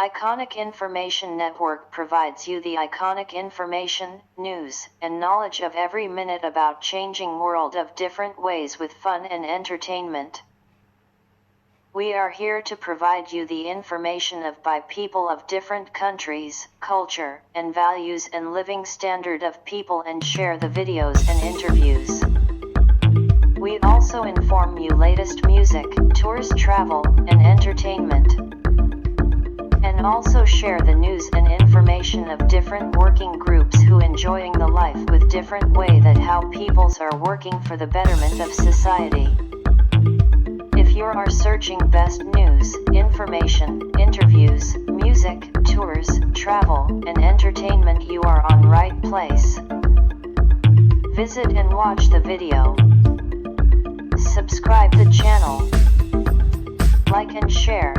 Iconic Information Network provides you the iconic information, news, and knowledge of every minute about changing world of different ways with fun and entertainment. We are here to provide you the information of by people of different countries, culture, and values and living standard of people and share the videos and interviews. We also inform you latest music, tours, travel, and entertainment. And also share the news and information of different working groups who enjoying the life with different way that how peoples are working for the betterment of society. If you are searching best news, information, interviews, music, tours, travel, and entertainment, you are on right place. Visit and watch the video. Subscribe the channel. Like and share.